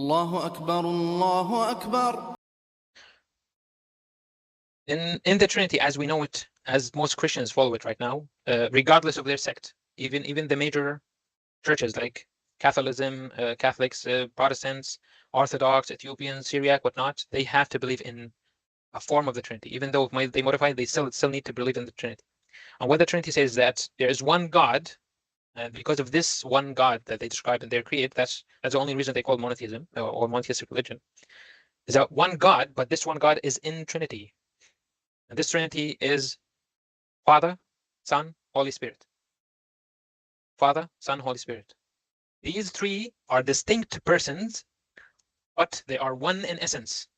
الله أكبر الله أكبر. In the Trinity, as we know it, as most Christians follow it right now, regardless of their sect, even the major churches like Catholicism, Catholics, Protestants, Orthodox, Ethiopians, Syriac, whatnot, they have to believe in a form of the Trinity. Even though they modify it, they still need to believe in the Trinity. And what the Trinity says is that there is one God, and because of this one God that they describe in their creed, that's the only reason they call monotheism or monotheistic religion, is that one God, but this one God is in Trinity. And this Trinity is Father, Son, Holy Spirit. Father, Son, Holy Spirit. These three are distinct persons, but they are one in essence.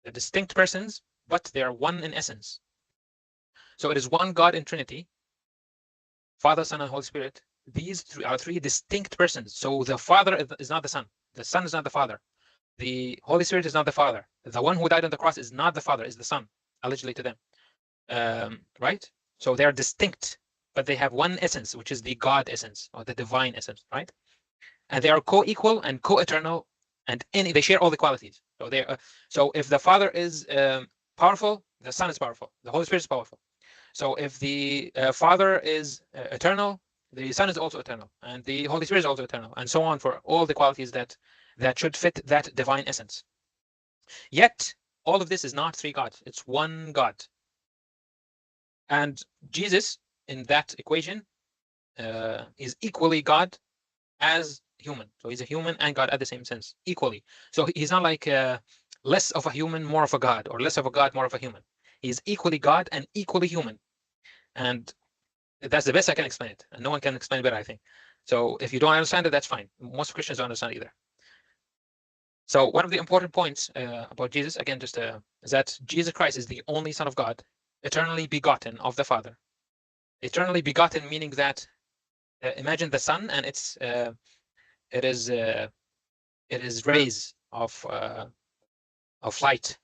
They're distinct persons, but they are one in essence. So it is one God in Trinity, Father, Son, and Holy Spirit. These are three distinct persons. So the Father is not the Son. The Son is not the Father. The Holy Spirit is not the Father. The one who died on the cross is not the Father, is the Son, allegedly to them. Right? So they are distinct, but they have one essence, which is the God essence or the divine essence, right? And they are co-equal and co-eternal, and they share all the qualities. So so if the Father is powerful, the Son is powerful. The Holy Spirit is powerful. So if the Father is eternal, the Son is also eternal, and the Holy Spirit is also eternal, and so on for all the qualities that should fit that divine essence. Yet all of this is not three gods; it's one God. And Jesus, in that equation, is equally God as human. So he's a human and God at the same sense, equally. So he's not like less of a human, more of a God, or less of a God, more of a human. He's equally God and equally human. And that's the best I can explain it. And no one can explain it better, I think. So if you don't understand it, that's fine. Most Christians don't understand either. So one of the important points about Jesus, again, just is that Jesus Christ is the only Son of God, eternally begotten of the Father. Eternally begotten, meaning that imagine the sun and it is rays of light.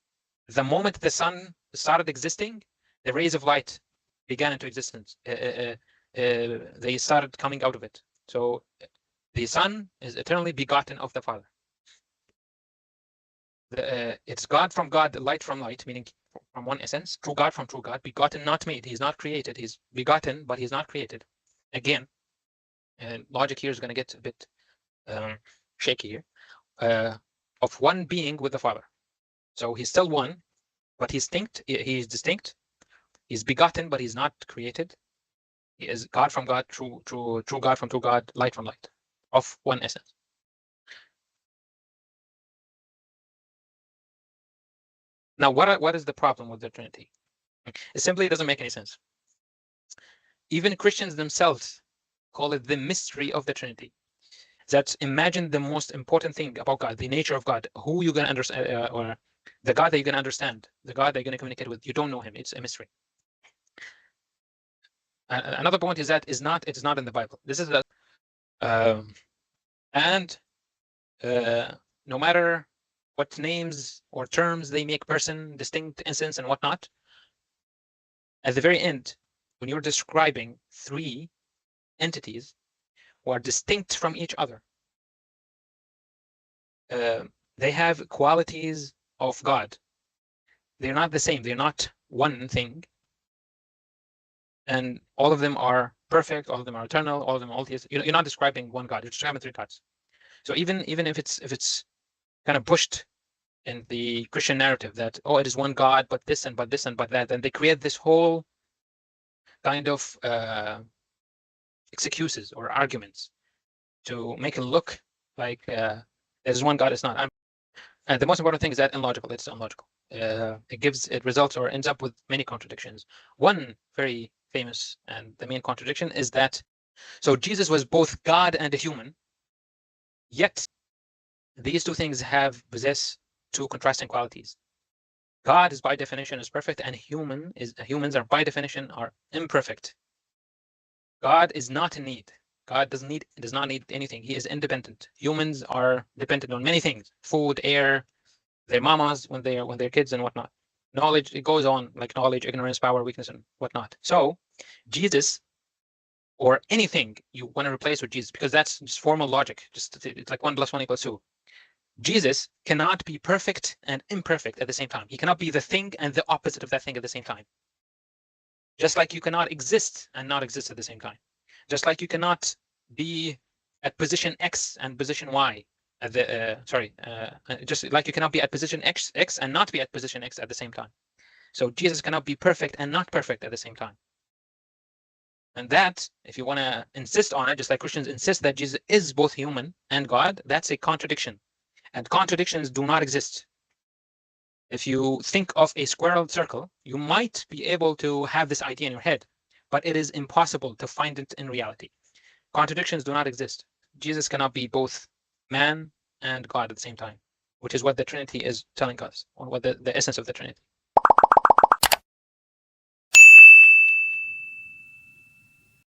The moment the sun started existing, the rays of light began into existence. They started coming out of it. So the Son is eternally begotten of the Father. It's God from God, light from light, meaning from one essence, true God from true God, begotten, not made. He's not created. He's begotten, but he's not created. Again, logic here is going to get a bit shaky here. Of one being with the Father. So he's still one, but he's distinct. He's distinct. He's begotten, but he's not created. He is God from God, true God from true God, light from light, of one essence. Now, what is the problem with the Trinity? It simply doesn't make any sense. Even Christians themselves call it the mystery of the Trinity. That imagine the most important thing about God, the nature of God, who you're going to understand, or the God that you're going to understand, the God that you're going to communicate with. You don't know him. It's a mystery. Another point is that it's not in the Bible. This is and no matter what names or terms they make person, distinct instance and whatnot, at the very end, when you're describing three entities who are distinct from each other, they have qualities of God. They're not the same. They're not one thing. And all of them are perfect. All of them are eternal. All of them are multi. You're not describing one God. You're describing three gods. So even if it's kind of pushed in the Christian narrative that, oh, it is one God, but this and but this and but that, and they create this whole kind of excuses or arguments to make it look like there's one God. It's not. And the most important thing is that illogical. It's illogical. It results or ends up with many contradictions. One very famous and the main contradiction is that so Jesus was both God and a human, yet these two things possess two contrasting qualities. God is by definition is perfect, and humans are by definition are imperfect. God is not in need. God does not need anything. He is independent. Humans are dependent on many things: food, air, their mamas when they're kids and whatnot. Knowledge, it goes on, like knowledge, ignorance, power, weakness, and whatnot. So Jesus, or anything you want to replace with Jesus, because that's just formal logic. Just it's like 1 + 1 = 2. Jesus cannot be perfect and imperfect at the same time. He cannot be the thing and the opposite of that thing at the same time. Just like you cannot exist and not exist at the same time. Just like you cannot be at position X and position Y at the just like you cannot be at position X and not be at position X at the same time. So Jesus cannot be perfect and not perfect at the same time. And that, if you want to insist on it, just like Christians insist that Jesus is both human and God, that's a contradiction. And contradictions do not exist. If you think of a square circle, you might be able to have this idea in your head, but it is impossible to find it in reality. Contradictions do not exist. Jesus cannot be both man and God at the same time, which is what the Trinity is telling us, or what the essence of the Trinity.